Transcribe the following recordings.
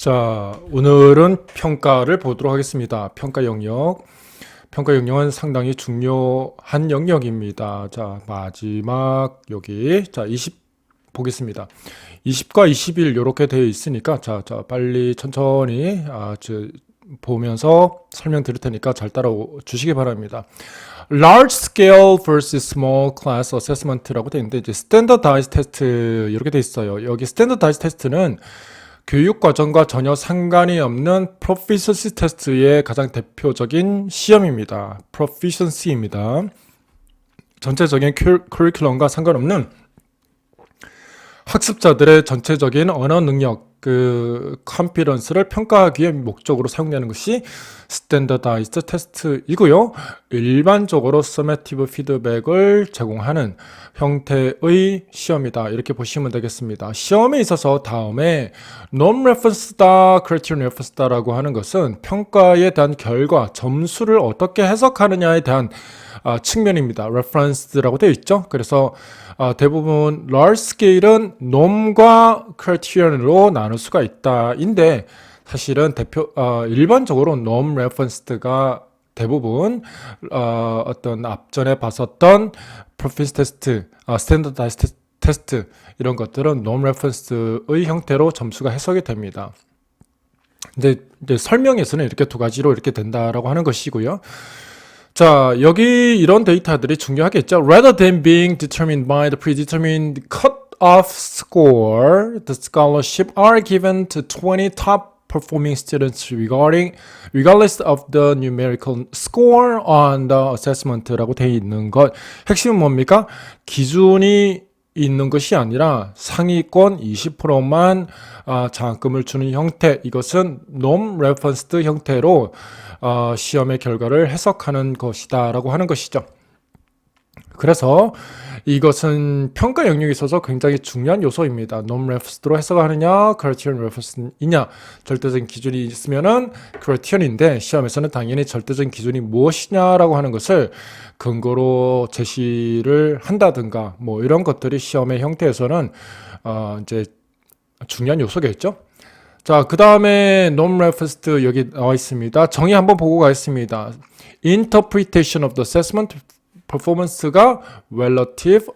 자, 오늘은 평가를 보도록 하겠습니다. 평가 영역. 평가 영역은 상당히 중요한 영역입니다. 자, 마지막 여기. 자, 20 보겠습니다. 20과 21 이렇게 되어 있으니까 자, 빨리 천천히 보면서 설명드릴 테니까 잘 따라주시기 바랍니다. Large scale versus small class assessment라고 되어 있는데 이제 standardized 테스트 이렇게 되어 있어요. 여기 standardized 테스트는 교육 과정과 전혀 상관이 없는 proficiency 테스트의 가장 대표적인 시험입니다. proficiency입니다. 전체적인 커리큘럼과 상관없는 학습자들의 전체적인 언어 능력, 컨피던스를 평가하기 위해 목적으로 사용되는 것이 스탠더다이즈드 테스트이고요. 일반적으로 서메티브 피드백을 제공하는 형태의 시험이다. 이렇게 보시면 되겠습니다. 시험에 있어서 다음에 non-referenced다, criterion referenced다라고 하는 것은 평가에 대한 결과, 점수를 어떻게 해석하느냐에 대한 측면입니다. referenced라고 되어 있죠. 그래서 대부분 large scale은 norm과 criterion으로 나눌 수가 있다인데 사실은 일반적으로 norm referenced가 대부분 어떤 앞전에 봤었던 proficiency 테스트, standardized 테스트 이런 것들은 norm reference의 형태로 점수가 해석이 됩니다. 근데 이제 설명에서는 이렇게 두 가지로 이렇게 된다라고 하는 것이고요. 자, 여기 이런 데이터들이 중요하겠죠. Rather than being determined by the predetermined cut-off score, the scholarship are given to 20 top performing students regardless of the numerical score on the assessment라고 되어 있는 것. 핵심은 뭡니까? 기준이 있는 것이 아니라 상위권 20%만 장학금을 주는 형태, 이것은 non-referenced 형태로 시험의 결과를 해석하는 것이다 라고 하는 것이죠. 그래서 이것은 평가 영역에 있어서 굉장히 중요한 요소입니다. non-referenced로 해석하느냐, criterion reference이냐. 절대적인 기준이 있으면은 criterion인데 시험에서는 당연히 절대적인 기준이 무엇이냐라고 하는 것을 근거로 제시를 한다든가 뭐 이런 것들이 시험의 형태에서는 이제 중요한 요소겠죠. 자, 그 다음에 non-referenced 여기 나와 있습니다. 정의 한번 보고 가겠습니다. Interpretation of the assessment performance가 relative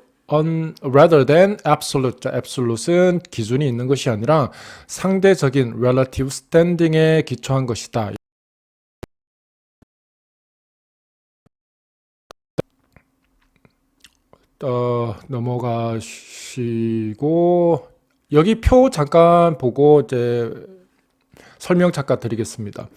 rather than absolute. absolute은 기준이 있는 것이 아니라 상대적인 relative standing에 기초한 것이다. 넘어가시고 여기 표 잠깐 보고 이제 설명 잠깐 드리겠습니다.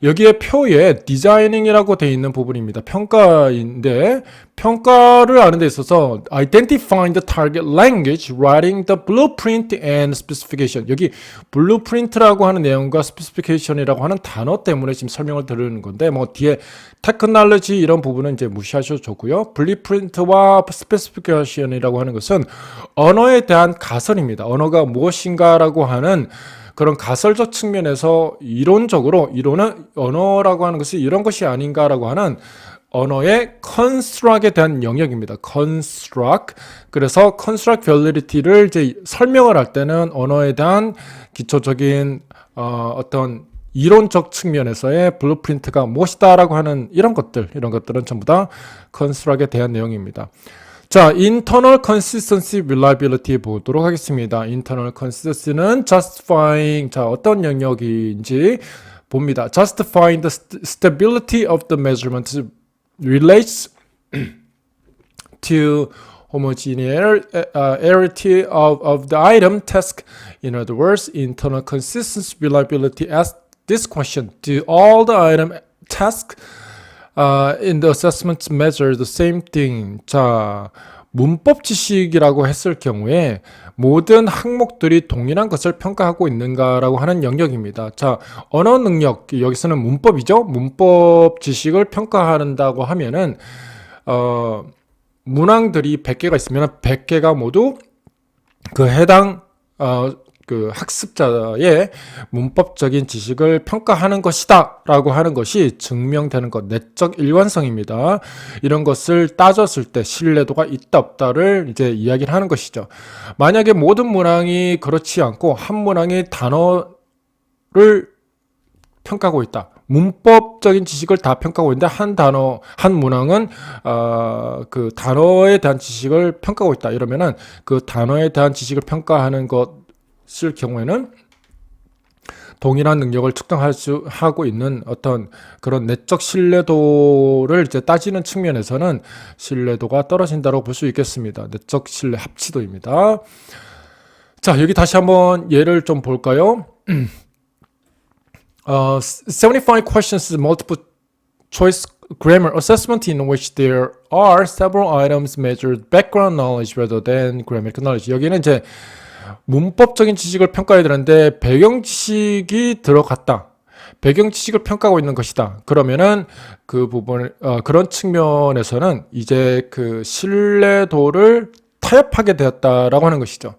여기에 표에 디자이닝이라고 되어 있는 부분입니다. 평가인데 평가를 하는 데 있어서 identifying the target language, writing the blueprint and specification. 여기 blueprint라고 하는 내용과 specification이라고 하는 단어 때문에 지금 설명을 드리는 건데 뭐 뒤에 technology 이런 부분은 이제 무시하셔도 좋고요. blueprint와 specification이라고 하는 것은 언어에 대한 가설입니다. 언어가 무엇인가라고 하는 그런 가설적 측면에서 이론은 언어라고 하는 것이 이런 것이 아닌가라고 하는 언어의 construct에 대한 영역입니다. construct. 그래서 construct validity를 이제 설명을 할 때는 언어에 대한 기초적인 어떤 이론적 측면에서의 블루프린트가 무엇이다라고 하는 이런 것들은 전부 다 construct에 대한 내용입니다. 자, internal consistency reliability 보도록 하겠습니다. internal consistency는 justifying, 자, 어떤 영역인지 봅니다. justifying the stability of the measurement relates to homogeneity of the item task. In other words, internal consistency reliability asks this question: do all the item tasks in the assessment measure the same thing? 자, 문법 지식이라고 했을 경우에 모든 항목들이 동일한 것을 평가하고 있는가라고 하는 영역입니다. 자, 언어 능력, 여기서는 문법이죠. 문법 지식을 평가한다고 하면은 문항들이 100개가 있으면 100개가 모두 그 해당 그 학습자의 문법적인 지식을 평가하는 것이다 라고 하는 것이 증명되는 것, 내적 일관성입니다. 이런 것을 따졌을 때 신뢰도가 있다 없다를 이제 이야기를 하는 것이죠. 만약에 모든 문항이 그렇지 않고 한 문항이 단어 평가하고 있다. 문법적인 지식을 다 평가하고 있는데 한 단어, 한 문항은 그 단어에 대한 지식을 평가하고 있다. 이러면은 그 단어에 대한 지식을 평가하는 것일 경우에는 동일한 능력을 측정하고 있는 어떤 그런 내적 신뢰도를 이제 따지는 측면에서는 신뢰도가 떨어진다고 볼 수 있겠습니다. 내적 신뢰 합치도입니다. 자, 여기 다시 한번 예를 좀 볼까요? 75 questions multiple choice grammar assessment in which there are several items measured background knowledge rather than grammatical knowledge. 여기는 이제 문법적인 지식을 평가해야 되는데 배경 지식이 들어갔다. 배경 지식을 평가하고 있는 것이다. 그러면은 그 부분 그런 측면에서는 이제 그 신뢰도를 타협하게 되었다라고 하는 것이죠.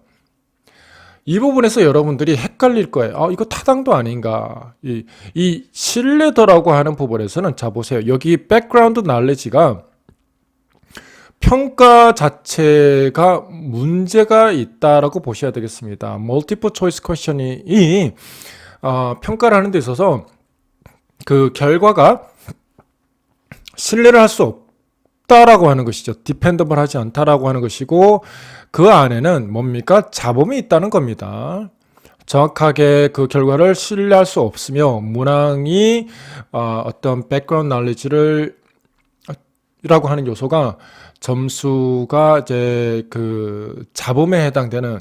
이 부분에서 여러분들이 헷갈릴 거예요. 이거 타당도 아닌가. 이 신뢰도라고 하는 부분에서는 자 보세요. 여기 백그라운드 날리지가 평가 자체가 문제가 있다라고 보셔야 되겠습니다. 멀티플 초이스 퀘스천이 평가를 하는 데 있어서 그 결과가 신뢰를 할 수 없다라고 하는 것이죠. 디펜더블 하지 않다라고 하는 것이고 그 안에는 뭡니까? 잡음이 있다는 겁니다. 정확하게 그 결과를 신뢰할 수 없으며 문항이 어떤 백그라운드 날리지를 라고 하는 요소가 점수가 이제 그 잡음에 해당되는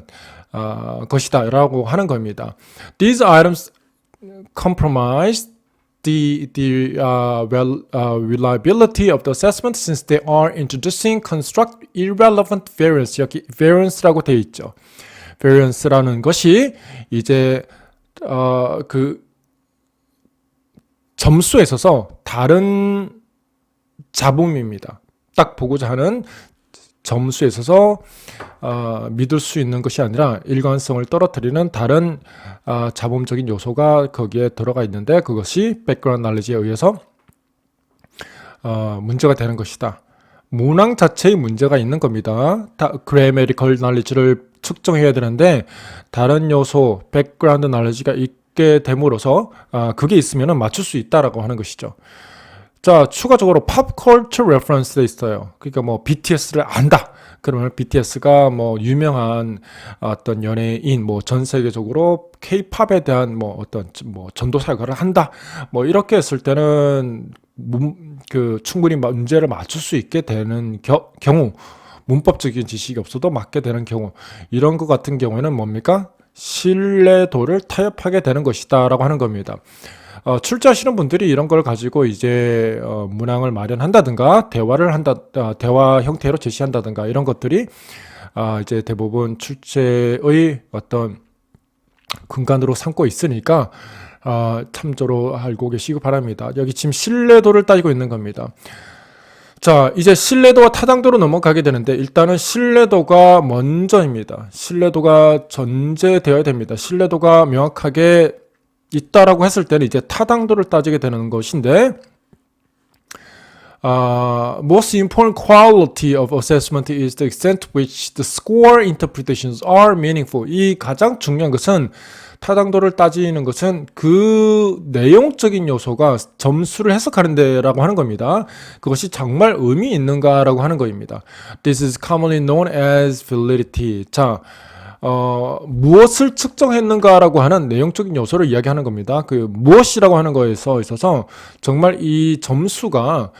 것이다라고 하는 겁니다. These items compromise the reliability of the assessment since they are introducing construct irrelevant variance. 여기 variance라고 되어 있죠. variance라는 것이 이제 그 점수에 있어서 다른 잡음입니다. 딱 보고자 하는 점수에 있어서 믿을 수 있는 것이 아니라 일관성을 떨어뜨리는 다른 잡음적인 요소가 거기에 들어가 있는데 그것이 백그라운드 날리지에 의해서 문제가 되는 것이다. 문항 자체의 문제가 있는 겁니다. 그래메리컬 날리지를 측정해야 되는데 다른 요소 백그라운드 날리지가 있게 됨으로써 그게 있으면 맞출 수 있다라고 하는 것이죠. 자, 추가적으로 팝컬처 레퍼런스가 있어요. 그러니까 뭐 BTS를 안다. 그러면 BTS가 뭐 유명한 어떤 연예인, 뭐 전 세계적으로 K-팝에 대한 뭐 어떤 뭐 전도사역을 한다. 뭐 이렇게 했을 때는 그 충분히 문제를 맞출 수 있게 되는 경우, 문법적인 지식이 없어도 맞게 되는 경우, 이런 것 같은 경우에는 뭡니까? 신뢰도를 타협하게 되는 것이다라고 하는 겁니다. 출제하시는 분들이 이런 걸 가지고 이제 문항을 마련한다든가 대화 형태로 제시한다든가 이런 것들이 이제 대부분 출제의 어떤 근간으로 삼고 있으니까 참조로 알고 계시기 바랍니다. 여기 지금 신뢰도를 따지고 있는 겁니다. 자, 이제 신뢰도와 타당도로 넘어가게 되는데 일단은 신뢰도가 먼저입니다. 신뢰도가 전제되어야 됩니다. 신뢰도가 명확하게 있다라고 했을 때는 이제 타당도를 따지게 되는 것인데 most important quality of assessment is the extent to which the score interpretations are meaningful. 이 가장 중요한 것은 타당도를 따지는 것은 그 내용적인 요소가 점수를 해석하는 데라고 하는 겁니다. 그것이 정말 의미 있는가라고 하는 것입니다. This is commonly known as validity. 자, 무엇을 측정했는가라고 하는 내용적인 요소를 이야기하는 겁니다. 그 무엇이라고 하는 거에 있어서 정말 이 점수가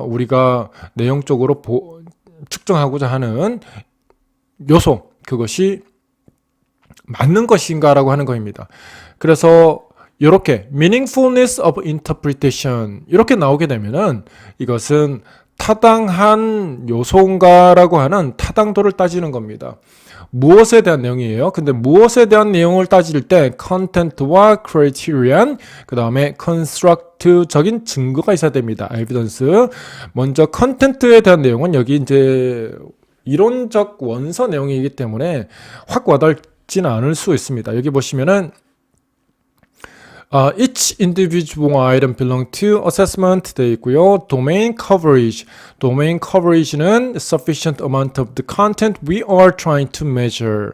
우리가 내용적으로 측정하고자 하는 요소, 그것이 맞는 것인가라고 하는 것입니다. 그래서 이렇게 meaningfulness of interpretation 이렇게 나오게 되면은 이것은 타당한 요소인가라고 하는 타당도를 따지는 겁니다. 무엇에 대한 내용이에요? 근데 무엇에 대한 내용을 따질 때 content와 criterion, 그 다음에 construct적인 증거가 있어야 됩니다. evidence. 먼저 content에 대한 내용은 여기 이제 이론적 원서 내용이기 때문에 확 와닿지는 않을 수 있습니다. 여기 보시면은 each individual item belong to assessment 되어 있고요. domain coverage는 sufficient amount of the content we are trying to measure.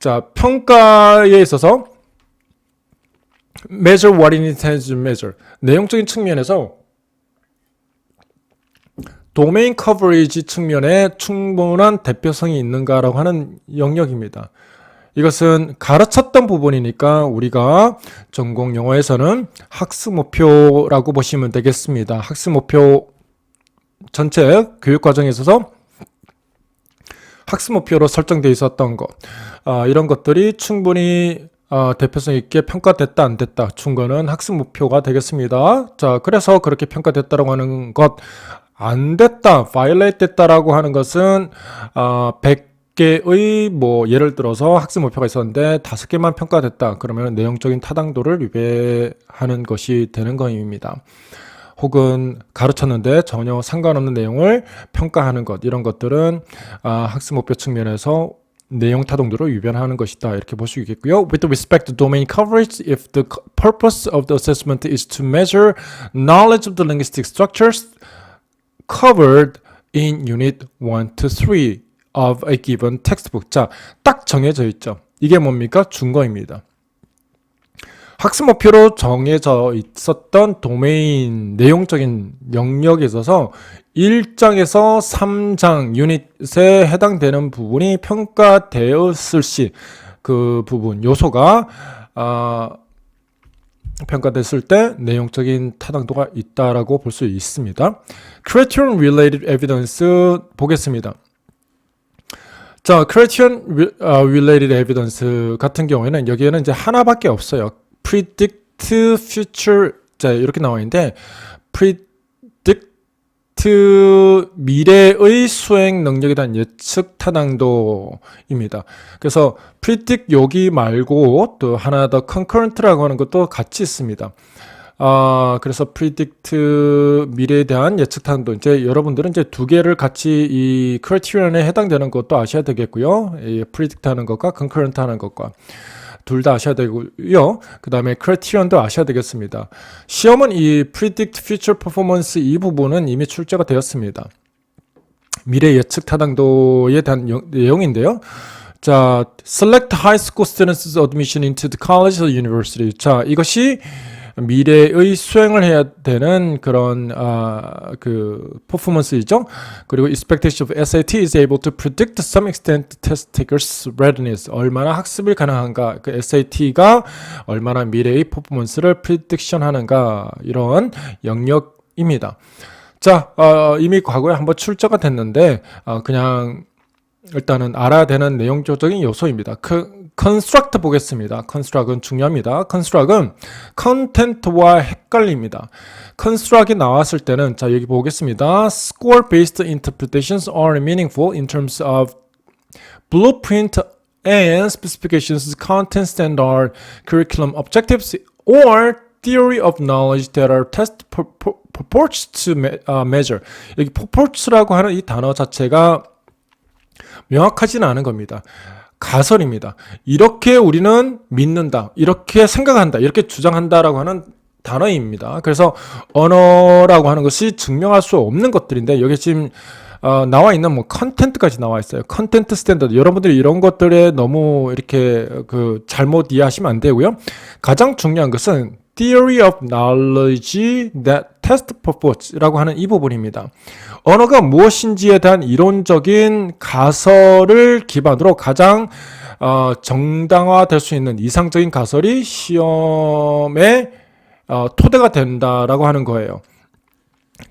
자, 평가에 있어서 measure what it intends to measure. 내용적인 측면에서 도메인 커버리지 측면에 충분한 대표성이 있는가라고 하는 영역입니다. 이것은 가르쳤던 부분이니까 우리가 전공 영어에서는 학습 목표라고 보시면 되겠습니다. 학습 목표 전체 교육 과정에 있어서 학습 목표로 설정되어 있었던 것, 이런 것들이 충분히 대표성 있게 평가됐다 안 됐다 충분한 학습 목표가 되겠습니다. 자, 그래서 그렇게 평가됐다라고 하는 것, 안 됐다, violate 됐다라고 하는 것은 100개의 뭐 예를 들어서 학습 목표가 있었는데 5개만 평가됐다. 그러면 내용적인 타당도를 위배하는 것이 되는 것입니다. 혹은 가르쳤는데 전혀 상관없는 내용을 평가하는 것, 이런 것들은 학습 목표 측면에서 내용 타당도를 위반하는 것이다, 이렇게 볼 수 있겠고요. With respect to domain coverage, if the purpose of the assessment is to measure knowledge of the linguistic structures covered in Unit 1 to 3 of a given textbook. 자, 딱 정해져 있죠. 이게 뭡니까? 준거입니다. 학습 목표로 정해져 있었던 도메인 내용적인 영역에 있어서 1장에서 3장 유닛에 해당되는 부분이 평가되었을 시 그 부분 요소가 평가됐을 때 내용적인 타당도가 있다라고 볼 수 있습니다. Criterion related evidence 보겠습니다. 자, Criterion related evidence 같은 경우에는 여기에는 이제 하나밖에 없어요. predict future, 자, 이렇게 나와 있는데 predict 미래의 수행 능력에 대한 예측 타당도입니다. 그래서 predict 여기 말고 또 하나 더 concurrent라고 하는 것도 같이 있습니다. 그래서 predict 미래에 대한 예측 타당도, 이제 여러분들은 이제 두 개를 같이 이 크라이테리언에 해당되는 것도 아셔야 되겠고요. 이 predict 하는 것과 concurrent 하는 것과 둘 다 아셔야 되고요. 그 다음에 크라이테리언도 아셔야 되겠습니다. 시험은 이 predict future performance 이 부분은 이미 출제가 되었습니다. 미래 예측 타당도에 대한 내용인데요. 자, select high school students admission into the college or university. 자, 이것이 미래의 수행을 해야 되는 그런 그 퍼포먼스이죠. 그리고 expectation of SAT is able to predict to some extent test takers' readiness. 얼마나 학습이 가능한가, 그 SAT가 얼마나 미래의 퍼포먼스를 prediction 하는가, 이런 영역입니다. 자, 이미 과거에 한번 출제가 됐는데 그냥 일단은 알아야 되는 내용적인 요소입니다. construct 보겠습니다. construct은 중요합니다. construct은 content와 헷갈립니다. construct이 나왔을 때는, 자, 여기 보겠습니다. score-based interpretations are meaningful in terms of blueprint and specifications, content standard, curriculum objectives, or theory of knowledge that are test purports to measure. 여기 purports라고 하는 이 단어 자체가 명확하지는 않은 겁니다. 가설입니다. 이렇게 우리는 믿는다, 이렇게 생각한다, 이렇게 주장한다라고 하는 단어입니다. 그래서 언어라고 하는 것이 증명할 수 없는 것들인데 여기 지금 나와 있는 뭐 컨텐트까지 나와 있어요. 컨텐트 스탠더드. 여러분들이 이런 것들에 너무 이렇게 그 잘못 이해하시면 안 되고요. 가장 중요한 것은 theory of knowledge that test purports라고 하는 이 부분입니다. 언어가 무엇인지에 대한 이론적인 가설을 기반으로 가장 정당화될 수 있는 이상적인 가설이 시험의 토대가 된다라고 하는 거예요.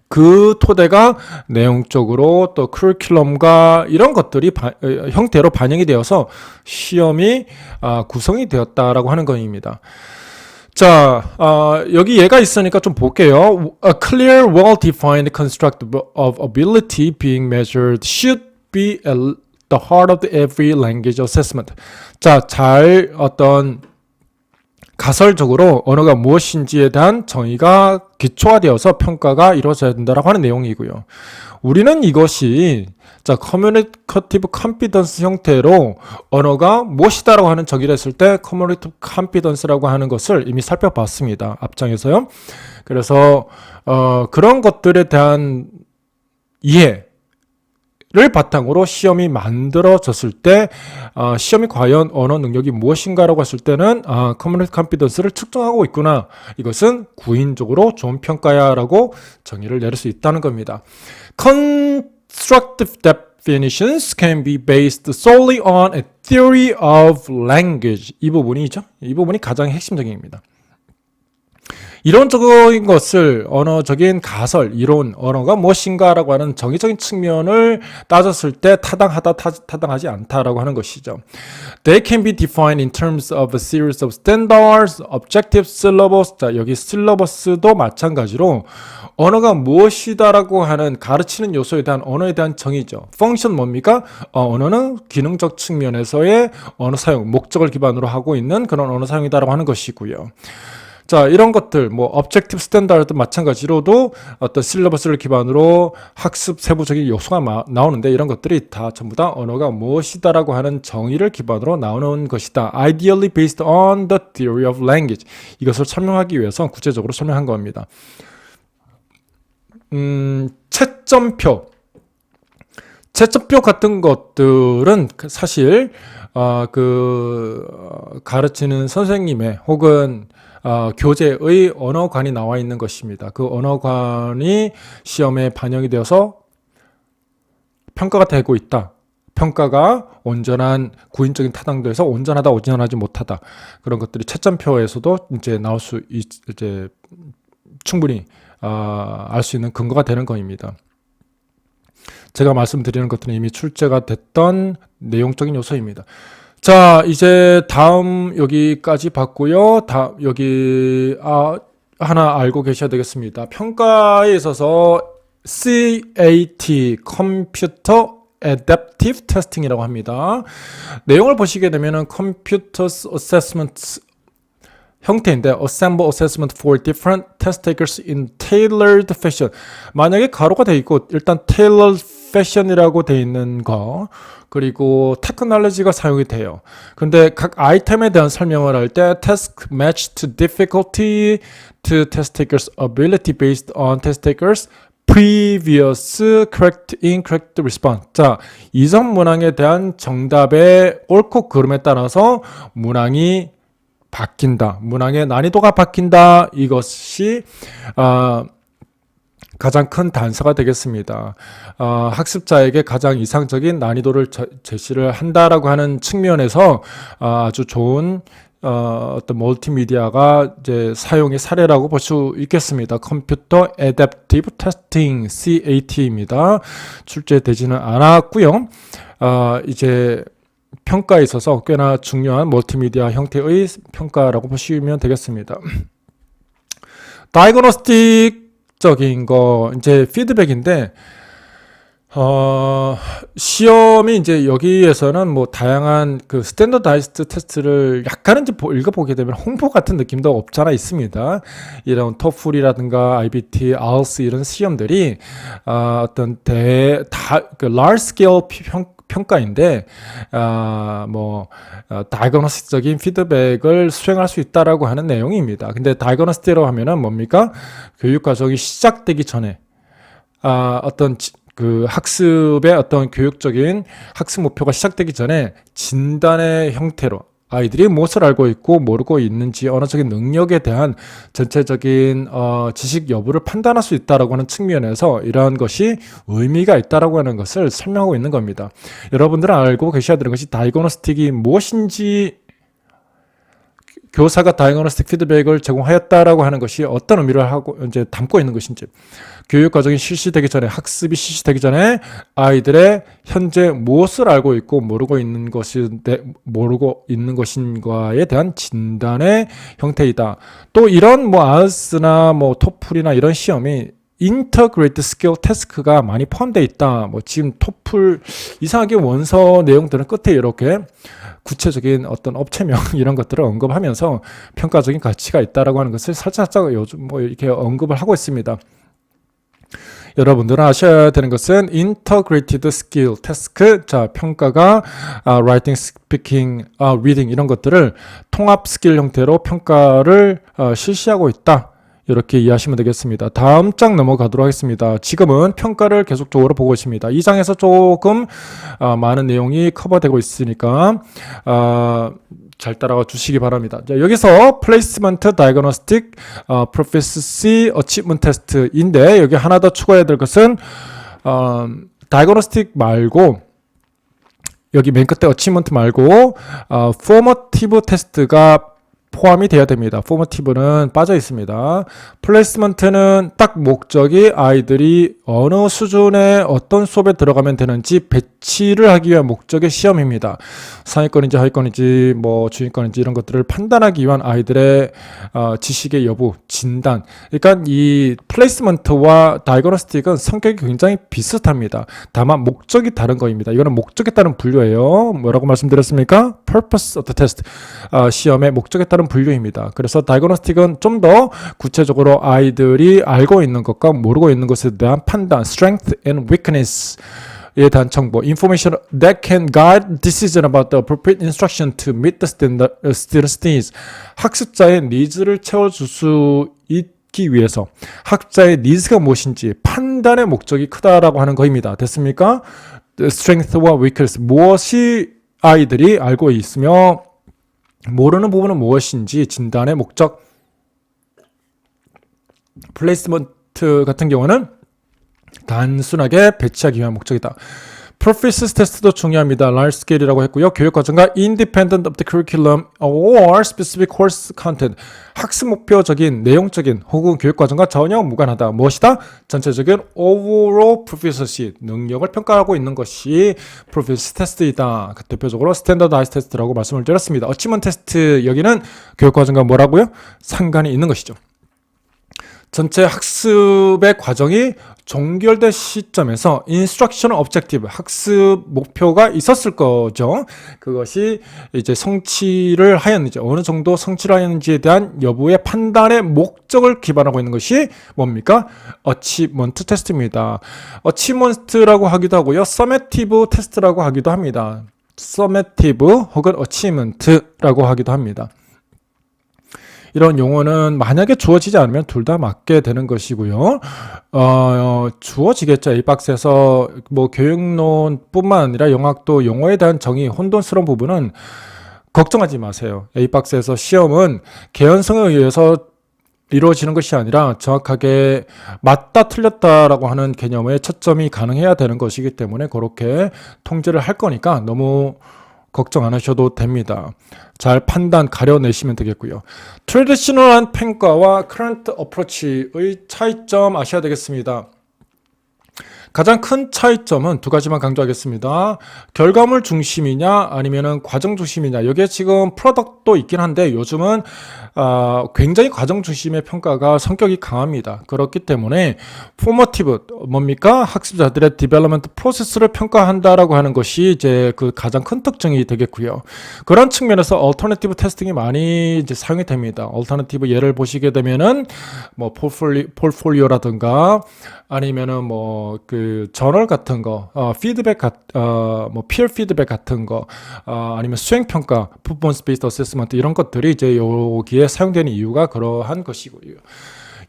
그 토대가 내용적으로 또 커리큘럼과 이런 것들이 형태로 반영이 되어서 시험이 구성이 되었다라고 하는 것입니다. 자, 여기 얘가 있으니까 좀 볼게요. A clear, well-defined construct of ability being measured should be at the heart of every language assessment. 자, 잘 어떤 가설적으로 언어가 무엇인지에 대한 정의가 기초화되어서 평가가 이루어져야 된다라고 하는 내용이고요. 우리는 이것이 자, 커뮤니케이티브 컴피던스 형태로 언어가 무엇이다라고 하는 정의를 했을 때 커뮤니케이티브 컴피던스라고 하는 것을 이미 살펴봤습니다. 앞장에서요. 그래서 그런 것들에 대한 이해, 를 바탕으로 시험이 만들어졌을 때 시험이 과연 언어 능력이 무엇인가라고 했을 때는 커뮤니티 컴피던스를 측정하고 있구나. 이것은 구인적으로 좋은 평가야 라고 정의를 내릴 수 있다는 겁니다. Constructive definitions can be based solely on a theory of language. 이 부분이죠. 이 부분이 가장 핵심적입니다. 이론적인 것을 언어적인 가설, 이론, 언어가 무엇인가라고 하는 정의적인 측면을 따졌을 때 타당하다, 타당하지 않다라고 하는 것이죠. They can be defined in terms of a series of standards, objective syllabus. 자, 여기 syllabus도 마찬가지로 언어가 무엇이다라고 하는 가르치는 요소에 대한 언어에 대한 정의죠. function 뭡니까? 언어는 기능적 측면에서의 언어 사용, 목적을 기반으로 하고 있는 그런 언어 사용이다라고 하는 것이고요. 자, 이런 것들, objective standard도 마찬가지로도 어떤 실러버스를 기반으로 학습 세부적인 요소가 나오는데 이런 것들이 다 전부 다 언어가 무엇이다라고 하는 정의를 기반으로 나오는 것이다. Ideally based on the theory of language. 이것을 설명하기 위해서 구체적으로 설명한 겁니다. 채점표 같은 것들은 사실 가르치는 선생님의 혹은 교재의 언어관이 나와 있는 것입니다. 그 언어관이 시험에 반영이 되어서 평가가 되고 있다. 평가가 온전한 구인적인 타당도에서 온전하다, 온전하지 못하다. 그런 것들이 채점표에서도 이제 나올 수 이제 충분히 알 수 있는 근거가 되는 겁니다. 제가 말씀드리는 것들은 이미 출제가 됐던 내용적인 요소입니다. 자, 이제 다음 여기까지 봤고요. 여기 하나 알고 계셔야 되겠습니다. 평가에 있어서 CAT, Computer Adaptive Testing이라고 합니다. 내용을 보시게 되면은 Computer Assessment 형태인데 Assemble Assessment for Different Test Takers in Tailored Fashion. 만약에 가로가 돼 있고 일단 Tailored Fashion이라고 돼 있는 거 그리고 테크놀로지가 사용이 돼요. 근데 각 아이템에 대한 설명을 할 때 task matched difficulty to test takers ability based on test takers previous correct incorrect response. 자, 이전 문항에 대한 정답의 옳고 그름에 따라서 문항이 바뀐다. 문항의 난이도가 바뀐다. 이것이 가장 큰 단서가 되겠습니다. 학습자에게 가장 이상적인 난이도를 제시를 한다라고 하는 측면에서 아주 좋은 어떤 멀티미디어가 이제 사용의 사례라고 볼 수 있겠습니다. 컴퓨터 애댑티브 테스팅 CAT입니다. 출제되지는 않았고요. 이제 평가에 있어서 꽤나 중요한 멀티미디어 형태의 평가라고 보시면 되겠습니다. 다이그노스틱 적인 거 이제 피드백인데 시험이 이제 여기에서는 뭐 다양한 그 스탠더다이즈드 테스트를 약간은 이제 읽어보게 되면 홍보 같은 느낌도 없잖아 있습니다. 이런 토플이라든가 IBT, IELTS 이런 시험들이 어떤 그 large scale 평가인데 다이그노스틱적인 피드백을 수행할 수 있다라고 하는 내용입니다. 근데 다이그노스틱이라고 하면은 뭡니까? 교육 과정이 시작되기 전에 어떤 그 학습의 어떤 교육적인 학습 목표가 시작되기 전에 진단의 형태로 아이들이 무엇을 알고 있고 모르고 있는지 언어적인 능력에 대한 전체적인 지식 여부를 판단할 수 있다라고 하는 측면에서 이러한 것이 의미가 있다라고 하는 것을 설명하고 있는 겁니다. 여러분들은 알고 계셔야 되는 것이 다이그노스틱이 무엇인지, 교사가 다이그노스틱 피드백을 제공하였다라고 하는 것이 어떤 의미를 하고 이제 담고 있는 것인지, 교육 과정이 실시되기 전에, 학습이 실시되기 전에 아이들의 현재 무엇을 알고 있고 모르고 있는 것인가에 대한 진단의 형태이다. 또 이런 아이엘츠나 토플이나 이런 시험이 인터그레이트 스킬 태스크가 많이 포함되어 있다. 지금 토플 이상하게 원서 내용들은 끝에 이렇게 구체적인 어떤 업체명 이런 것들을 언급하면서 평가적인 가치가 있다라고 하는 것을 살짝 요즘 이렇게 언급을 하고 있습니다. 여러분들은 아셔야 되는 것은 Integrated Skill Task, 자 평가가 Writing, Speaking, Reading 이런 것들을 통합 스킬 형태로 평가를 실시하고 있다. 이렇게 이해하시면 되겠습니다. 다음 장 넘어가도록 하겠습니다. 지금은 평가를 계속적으로 보고 있습니다. 이 장에서 조금 많은 내용이 커버되고 있으니까 잘 따라가 주시기 바랍니다. 자, 여기서 플레이스먼트, 다이그노스틱, 프로피시시, 어치먼트 테스트인데 여기 하나 더 추가해야 될 것은 다이그노스틱 말고 여기 맨 끝에 어치먼트 말고 포머티브 테스트가 포함이 되어야 됩니다. 포머티브는 빠져 있습니다. 플레이스먼트는 딱 목적이 아이들이 어느 수준의 어떤 수업에 들어가면 되는지 배치를 하기 위한 목적의 시험입니다. 상위권인지 하위권인지 뭐 중위권인지 이런 것들을 판단하기 위한 아이들의 지식의 여부, 진단. 그러니까 이 플레이스먼트와 다이그노스틱은 성격이 굉장히 비슷합니다. 다만 목적이 다른 거입니다. 이거는 목적에 따른 분류예요. 뭐라고 말씀드렸습니까? Purpose of the test. 시험의 목적에 따른 분류입니다. 그래서 다이그노스틱은 좀 더 구체적으로 아이들이 알고 있는 것과 모르고 있는 것에 대한 판단, strength and weakness에 대한 정보, information that can guide decision about the appropriate instruction to meet the student's needs. 학습자의 니즈를 채워줄 수 있기 위해서 학습자의 니즈가 무엇인지 판단의 목적이 크다라고 하는 거입니다. 됐습니까? strength와 weakness, 무엇이 아이들이 알고 있으며 모르는 부분은 무엇인지 진단의 목적. 플레이스먼트 같은 경우는 단순하게 배치하기 위한 목적이다. Proficiency 테스트도 중요합니다. Large scale이라고 했고요. 교육과정과 independent of the curriculum or specific course content. 학습 목표적인, 내용적인 혹은 교육과정과 전혀 무관하다. 무엇이다? 전체적인 overall proficiency, 능력을 평가하고 있는 것이 proficiency 테스트이다. 대표적으로 standardized 테스트라고 말씀을 드렸습니다. achievement 테스트, 여기는 교육과정과 뭐라고요? 상관이 있는 것이죠. 전체 학습의 과정이 종결된 시점에서 instructional objective, 학습 목표가 있었을 거죠. 그것이 이제 성취를 하였는지, 어느 정도 성취를 하였는지에 대한 여부의 판단의 목적을 기반하고 있는 것이 뭡니까? achievement 테스트입니다. achievement라고 하기도 하고요. summative 테스트라고 하기도 합니다. summative 혹은 achievement라고 하기도 합니다. 이런 용어는 만약에 주어지지 않으면 둘 다 맞게 되는 것이고요. 주어지겠죠. A박스에서 뭐 교육론뿐만 아니라 영학도 용어에 대한 정의, 혼돈스러운 부분은 걱정하지 마세요. A박스에서 시험은 개연성에 의해서 이루어지는 것이 아니라 정확하게 맞다 틀렸다라고 하는 개념에 초점이 가능해야 되는 것이기 때문에 그렇게 통제를 할 거니까 너무 걱정 안 하셔도 됩니다. 잘 판단 가려내시면 되겠고요. 트래디셔널한 평가와 커런트 어프로치의 차이점 아셔야 되겠습니다. 가장 큰 차이점은 두 가지만 강조하겠습니다. 결과물 중심이냐 아니면은 과정 중심이냐. 여기에 지금 프로덕트도 있긴 한데 요즘은 굉장히 과정 중심의 평가가 성격이 강합니다. 그렇기 때문에 포머티브 뭡니까? 학습자들의 디벨롭먼트 프로세스를 평가한다라고 하는 것이 이제 그 가장 큰 특징이 되겠고요. 그런 측면에서 얼터너티브 테스팅이 많이 이제 사용이 됩니다. 얼터너티브 예를 보시게 되면은 뭐 폴폴리오라든가 아니면은 뭐 그 저널 같은 거, 피드백 뭐 피어 피드백 같은 거, 아니면 수행 평가, 퍼포먼스 베이스드 어세스먼트 이런 것들이 이제 여기에 사용되는 이유가 그러한 것이고요.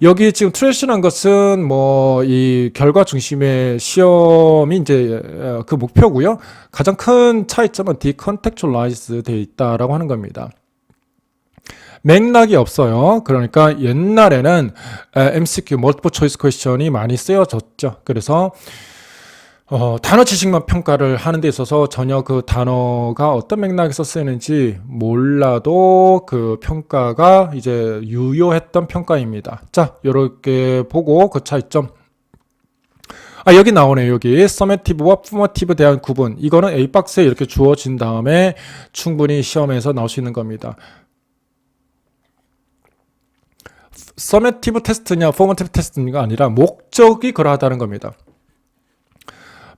여기 지금 트래디셔널한 것은 뭐 이 결과 중심의 시험이 이제 그 목표고요. 가장 큰 차이점은 디컨텍츄얼라이즈 되어 있다라고 하는 겁니다. 맥락이 없어요. 그러니까 옛날에는 MCQ, Multiple Choice Question이 많이 쓰여졌죠. 그래서 단어 지식만 평가를 하는 데 있어서 전혀 그 단어가 어떤 맥락에서 쓰이는지 몰라도 그 평가가 이제 유효했던 평가입니다. 자, 이렇게 보고 그 차이점. 여기 나오네요. 여기 서메티브와 포머티브에 대한 구분. 이거는 A박스에 이렇게 주어진 다음에 충분히 시험에서 나올 수 있는 겁니다. 서메티브 테스트냐 포머티브 테스트가 아니라 목적이 그러하다는 겁니다.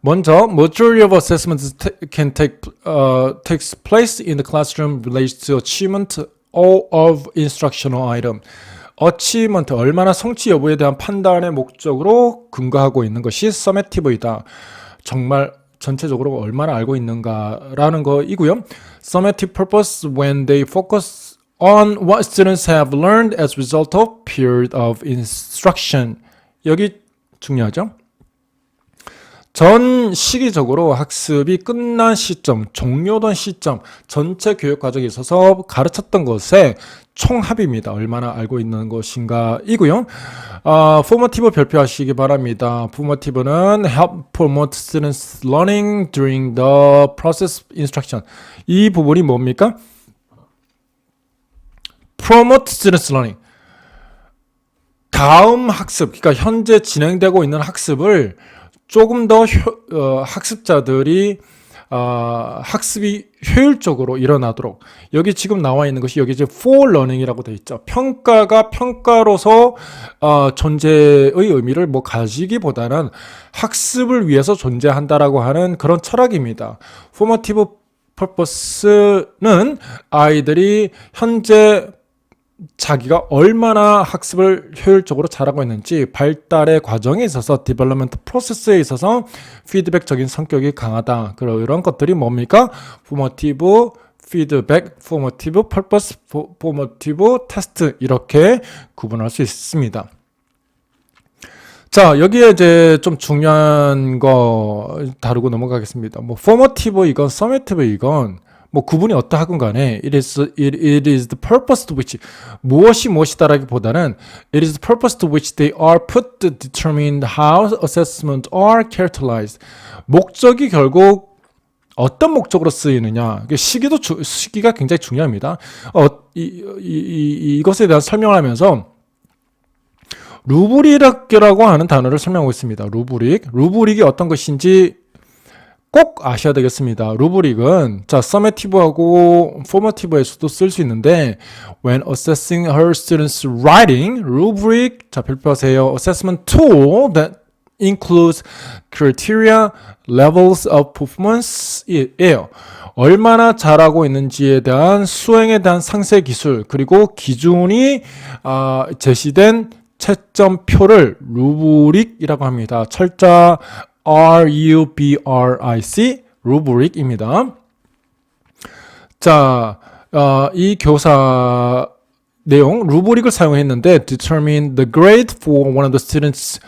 먼저 majority of assessments can takes place in the classroom relates to achievement of instructional item. achievement, 얼마나 성취 여부에 대한 판단의 목적으로 근거하고 있는 것이 서메티브이다. 정말 전체적으로 얼마나 알고 있는가라는 거이고요. Summative purpose when they focus on what students have learned as a result of period of instruction. 여기 중요하죠. 전 시기적으로 학습이 끝난 시점, 종료된 시점, 전체 교육 과정에 있어서 가르쳤던 것의 총합입니다. 얼마나 알고 있는 것인가 이고요. 포머티브 별표하시기 바랍니다. 포머티브는 help promote students learning during the process instruction. 이 부분이 뭡니까? promote students learning. 다음 학습, 그러니까 현재 진행되고 있는 학습을 조금 더 학습자들이 학습이 효율적으로 일어나도록, 여기 지금 나와 있는 것이 여기 이제 for learning이라고 되어 있죠. 평가가 평가로서 존재의 의미를 뭐 가지기보다는 학습을 위해서 존재한다라고 하는 그런 철학입니다. formative purpose는 아이들이 현재 자기가 얼마나 학습을 효율적으로 잘하고 있는지 발달의 과정에 있어서 디벨롭먼트 프로세스에 있어서 피드백적인 성격이 강하다. 이런 것들이 뭡니까? 포머티브 피드백, 포머티브 퍼포스, 포머티브 테스트 이렇게 구분할 수 있습니다. 자, 여기에 이제 좀 중요한 거 다루고 넘어가겠습니다. 뭐 포머티브이건 서메티브이건 뭐 구분이 어떠하건 간에 it is the purpose to which 무엇이다라기보다는 it is the purpose to which they are put to determine how assessment are characterized. 목적이 결국 어떤 목적으로 쓰이느냐. 시기가 굉장히 중요합니다. 이것에 대한 설명을 하면서 루브릭이라고 하는 단어를 설명하고 있습니다. 루브릭이 어떤 것인지 꼭 아셔야 되겠습니다. 루브릭은 서메티브하고 포머티브에서도 쓸 수 있는데 when assessing her students' writing, rubric 별표하세요. assessment tool that includes criteria, levels of performance예요. 얼마나 잘하고 있는지에 대한 수행에 대한 상세 기술 그리고 기준이 제시된 채점표를 루브릭이라고 합니다. 철자 rubric, 루브릭입니다. 자, 이 교사 내용, 루브릭을 사용했는데 determine the grade for one of the students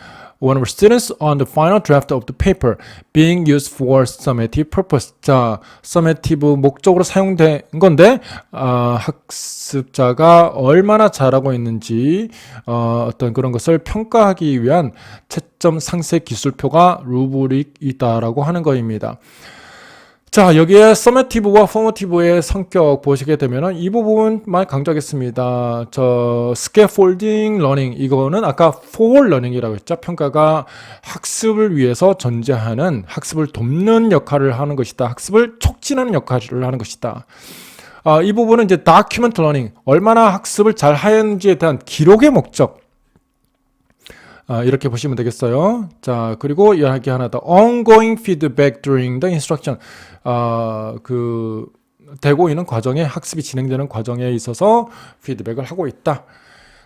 on the final draft of the paper being used for summative purpose. 자, summative 목적으로 사용된 건데 학습자가 얼마나 잘하고 있는지 어떤 그런 것을 평가하기 위한 채점 상세 기술표가 루브릭이다라고 하는 것입니다. 자, 여기에 서메티브와 포머티브의 성격 보시게 되면 이 부분만 강조하겠습니다. 스캐폴딩 러닝, 이거는 아까 for learning이라고 했죠. 평가가 학습을 위해서 존재하는, 학습을 돕는 역할을 하는 것이다. 학습을 촉진하는 역할을 하는 것이다. 이 부분은 이제 document learning, 얼마나 학습을 잘 하였는지에 대한 기록의 목적. 이렇게 보시면 되겠어요. 자, 그리고 이야기 하나 더. ongoing feedback during the instruction. 되고 있는 과정에, 학습이 진행되는 과정에 있어서 피드백을 하고 있다.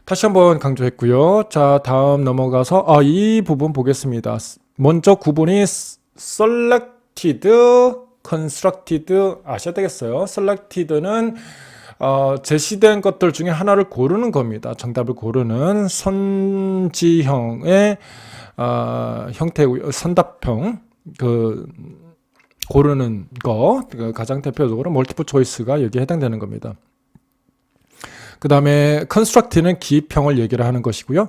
다시 한번 강조했고요. 자, 다음 넘어가서 이 부분 보겠습니다. 먼저 구분이 selected, constructed 아셔야 되겠어요. selected는 제시된 것들 중에 하나를 고르는 겁니다. 정답을 고르는 선지형의 형태고요. 선답형 고르는 거 가장 대표적으로 멀티플 초이스가 여기에 해당되는 겁니다. 그 다음에 construct는 기입형을 얘기를 하는 것이고요.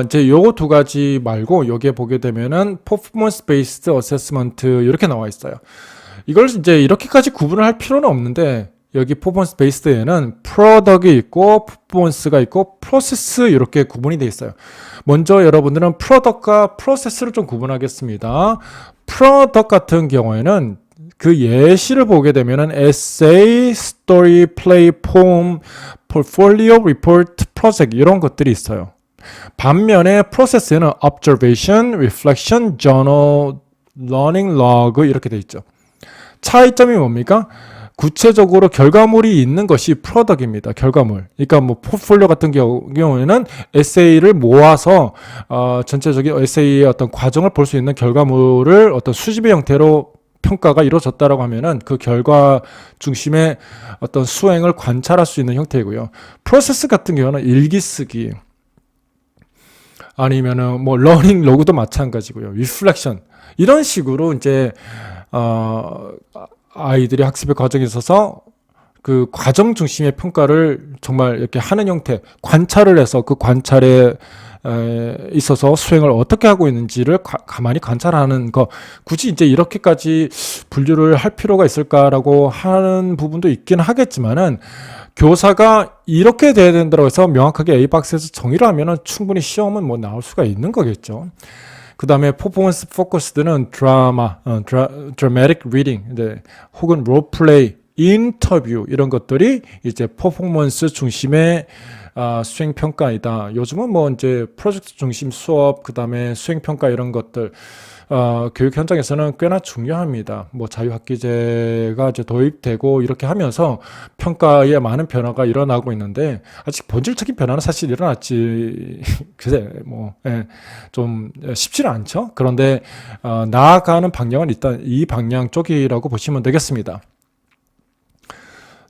이제 요거 두 가지 말고 여기에 보게 되면은 performance based assessment 이렇게 나와 있어요. 이걸 이제 이렇게까지 구분을 할 필요는 없는데 여기 퍼포먼스 베이스드에는 프로덕이 있고 퍼포먼스가 있고 프로세스 이렇게 구분이 되어 있어요. 먼저 여러분들은 프로덕과 프로세스를 좀 구분하겠습니다. 프로덕 같은 경우에는 그 예시를 보게 되면은 에세이, 스토리, 플레이, 포엠, 포트폴리오, 리포트, 프로젝트 이런 것들이 있어요. 반면에 프로세스에는 observation, reflection, journal, learning, log 이렇게 되어 있죠. 차이점이 뭡니까? 구체적으로 결과물이 있는 것이 프로덕입니다. 결과물. 그러니까 뭐 포트폴리오 같은 경우에는 에세이를 모아서 전체적인 에세이의 어떤 과정을 볼 수 있는 결과물을 어떤 수집의 형태로 평가가 이루어졌다라고 하면은 그 결과 중심의 어떤 수행을 관찰할 수 있는 형태이고요. 프로세스 같은 경우는 일기 쓰기 아니면은 뭐 러닝 로그도 마찬가지고요. 리플렉션 이런 식으로 이제 아이들이 학습의 과정에 있어서 그 과정 중심의 평가를 정말 이렇게 하는 형태, 관찰을 해서 그 관찰에 있어서 수행을 어떻게 하고 있는지를 가만히 관찰하는 거, 굳이 이제 이렇게까지 분류를 할 필요가 있을까라고 하는 부분도 있긴 하겠지만은, 교사가 이렇게 돼야 된다고 해서 명확하게 A박스에서 정의를 하면은 충분히 시험은 뭐 나올 수가 있는 거겠죠. 그 다음에 퍼포먼스 포커스드는 드라마틱 리딩, 혹은 롤플레이, 인터뷰 이런 것들이 이제 퍼포먼스 중심의 수행 평가이다. 요즘은 뭐 이제 프로젝트 중심 수업, 그 다음에 수행 평가 이런 것들 교육 현장에서는 꽤나 중요합니다. 뭐 자유학기제가 이제 도입되고 이렇게 하면서 평가에 많은 변화가 일어나고 있는데 아직 본질적인 변화는 사실 일어났지 그래 좀 쉽지는 않죠. 그런데 나아가는 방향은 일단 이 방향 쪽이라고 보시면 되겠습니다.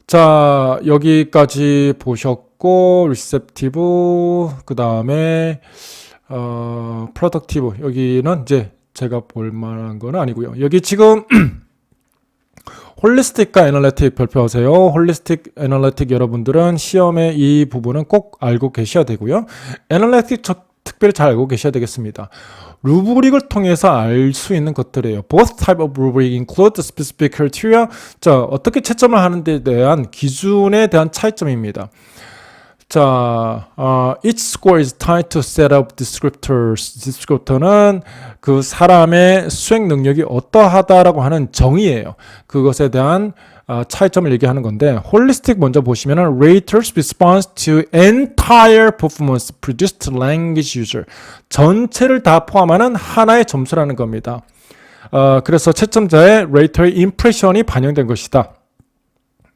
자, 여기까지 보셨고, 리셉티브, 그 다음에, 프로덕티브. 여기는 이제 제가 볼 만한 거는 아니고요. 여기 지금, 홀리스틱과 애널리틱 발표하세요. 홀리스틱, 애널리틱 여러분들은 시험에 이 부분은 꼭 알고 계셔야 되고요. 애널리틱 특별히 잘 알고 계셔야 되겠습니다. 루브릭을 통해서 알 수 있는 것들이에요. Both type of rubric include the specific criteria. 자, 어떻게 채점을 하는 데 대한 기준에 대한 차이점입니다. 자, each score is tied to a set of descriptors. descriptor는 그 사람의 수행 능력이 어떠하다라고 하는 정의예요. 그것에 대한 차이점을 얘기하는 건데, 홀리스틱 먼저 보시면은 raters response to entire performance produced language user, 전체를 다 포함하는 하나의 점수라는 겁니다. 그래서 채점자의 rater의 impression이 반영된 것이다.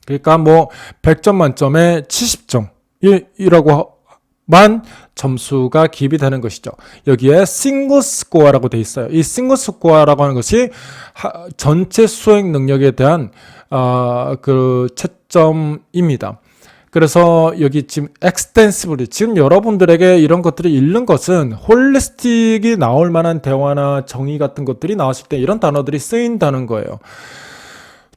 그러니까 뭐 100점 만점에 70점 이라고 만 점수가 기입이 되는 것이죠. 여기에 싱글 스코어라고 되어 있어요. 이 싱글 스코어라고 하는 것이 전체 수행 능력에 대한 그 채점입니다. 그래서 여기 지금 extensively, 지금 여러분들에게 이런 것들이 읽는 것은 홀리스틱이 나올 만한 대화나 정의 같은 것들이 나왔을 때 이런 단어들이 쓰인다는 거예요.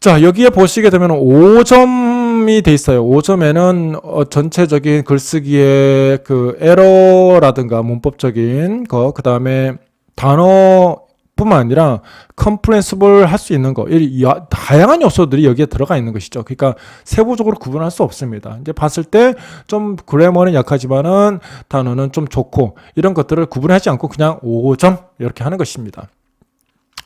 자, 여기에 보시게 되면 5점이 돼 있어요. 5점에는 전체적인 글쓰기의 그 에러라든가 문법적인 거, 그 다음에 단어뿐만 아니라 컴프레hensible 할 수 있는 거, 다양한 요소들이 여기에 들어가 있는 것이죠. 그러니까 세부적으로 구분할 수 없습니다. 이제 봤을 때 좀 그래머는 약하지만은 단어는 좀 좋고, 이런 것들을 구분하지 않고 그냥 5점 이렇게 하는 것입니다.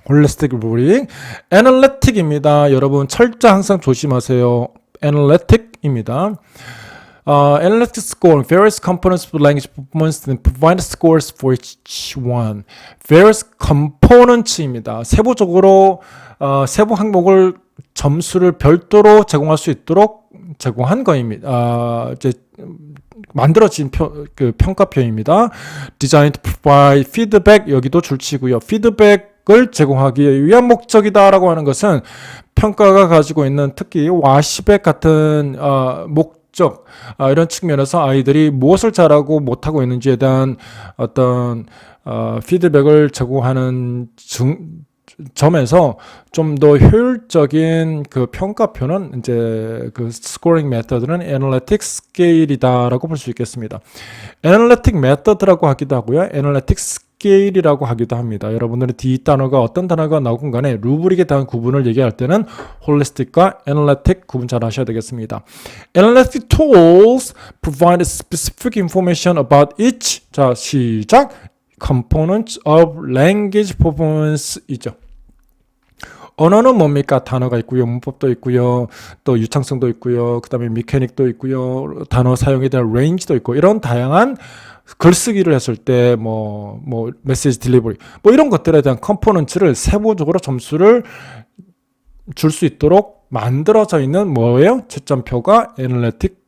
홀리스틱 루브릭, 애널리틱입니다. 여러분 철자 항상 조심하세요. 애널리틱입니다. Analytic score various components of language performance and provide scores for each one. Various components입니다. 세부적으로 세부 항목을 점수를 별도로 제공할 수 있도록 제공한 거입니다. 이제 만들어진 그 평가표입니다. Designed to provide feedback, 여기도 줄치고요. 피드백을 제공하기 위한 목적이다라고 하는 것은 평가가 가지고 있는 특히 와시백 같은 목적, 이런 측면에서 아이들이 무엇을 잘하고 못하고 있는지에 대한 어떤 피드백을 제공하는 점에서 좀 더 효율적인 그 평가표는 이제 그 스코링 메서드는 애널리틱 스케일이다라고 볼 수 있겠습니다. 애널리틱 메서드라고 하기도 하고요. 애널리틱 스케일이라고 하기도 합니다. 여러분들은 이 단어가 어떤 단어가 나오건 간에 루브릭에 대한 구분을 얘기할 때는 홀리스틱과 애널리틱 구분 잘 하셔야 되겠습니다. Analytic tools provide specific information about each, 자 시작, components of language performance이죠. 언어는 뭡니까? 단어가 있고요, 문법도 있고요, 또 유창성도 있고요, 그 다음에 미케닉도 있고요, 단어 사용에 대한 레인지도 있고, 이런 다양한 글쓰기를 했을 때 뭐 메시지 딜리버리 뭐 이런 것들에 대한 컴포넌트를 세부적으로 점수를 줄 수 있도록 만들어져 있는 뭐예요? 채점표가 애널리틱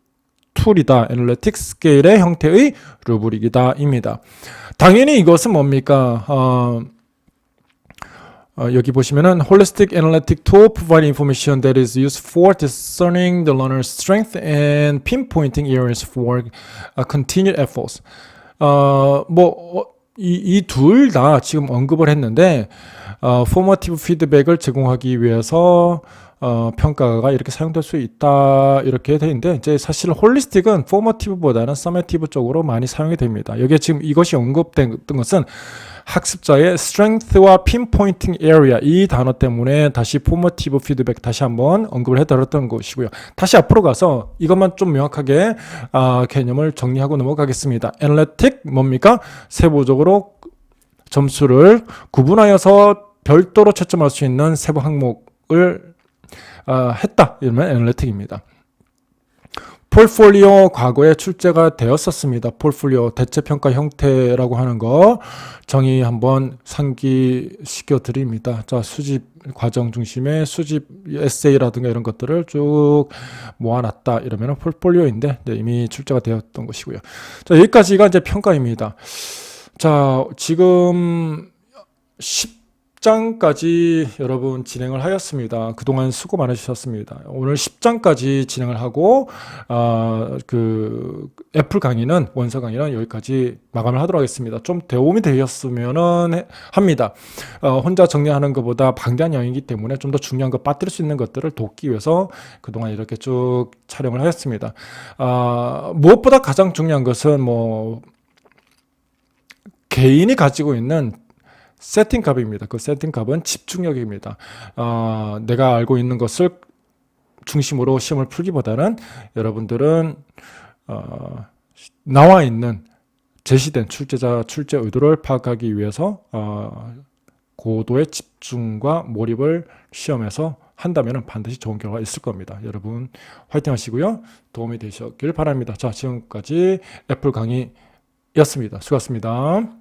툴이다. 애널리틱 스케일의 형태의 루브릭이다 입니다. 당연히 이것은 뭡니까? 여기 보시면은 holistic analytic tool provide information that is used for discerning the learner's strength and pinpointing areas for continued efforts. 이 둘 다 지금 언급을 했는데 포머티브 피드백을 제공하기 위해서 평가가 이렇게 사용될 수 있다 이렇게 되어 있는데 이제 사실 홀리스틱은 포머티브보다는 서메티브 쪽으로 많이 사용이 됩니다. 여기에 지금 이것이 언급된 것은 학습자의 strength와 pinpointing area 이 단어 때문에 다시 포머티브 피드백 다시 한번 언급을 해드렸던 것이고요. 다시 앞으로 가서 이것만 좀 명확하게 개념을 정리하고 넘어가겠습니다. Analytic 뭡니까? 세부적으로 점수를 구분하여서 별도로 채점할 수 있는 세부 항목을 했다. 이러면 애널리틱입니다. 폴폴리오 과거에 출제가 되었었습니다. 폴폴리오 대체평가 형태라고 하는 거 정의 한번 상기시켜 드립니다. 자, 수집 과정 중심의 수집 에세이라든가 이런 것들을 쭉 모아놨다. 이러면 폴폴리오인데 이미 출제가 되었던 것이고요. 자, 여기까지가 이제 평가입니다. 자, 지금 10장까지 여러분 진행을 하였습니다. 그동안 수고 많으셨습니다. 오늘 10장까지 진행을 하고 그 애플 강의는 원서 강의는 여기까지 마감을 하도록 하겠습니다. 좀 도움이 되셨으면 합니다. 혼자 정리하는 것보다 방대한 양이기 때문에 좀 더 중요한 거 빠뜨릴 수 있는 것들을 돕기 위해서 그동안 이렇게 쭉 촬영을 하였습니다. 무엇보다 가장 중요한 것은 개인이 가지고 있는 세팅 값입니다. 그 세팅 값은 집중력입니다. 내가 알고 있는 것을 중심으로 시험을 풀기보다는 여러분들은 나와 있는 제시된 출제자 출제 의도를 파악하기 위해서 고도의 집중과 몰입을 시험에서 한다면 반드시 좋은 결과가 있을 겁니다. 여러분 화이팅 하시고요. 도움이 되셨길 바랍니다. 자, 지금까지 애플 강의였습니다. 수고하셨습니다.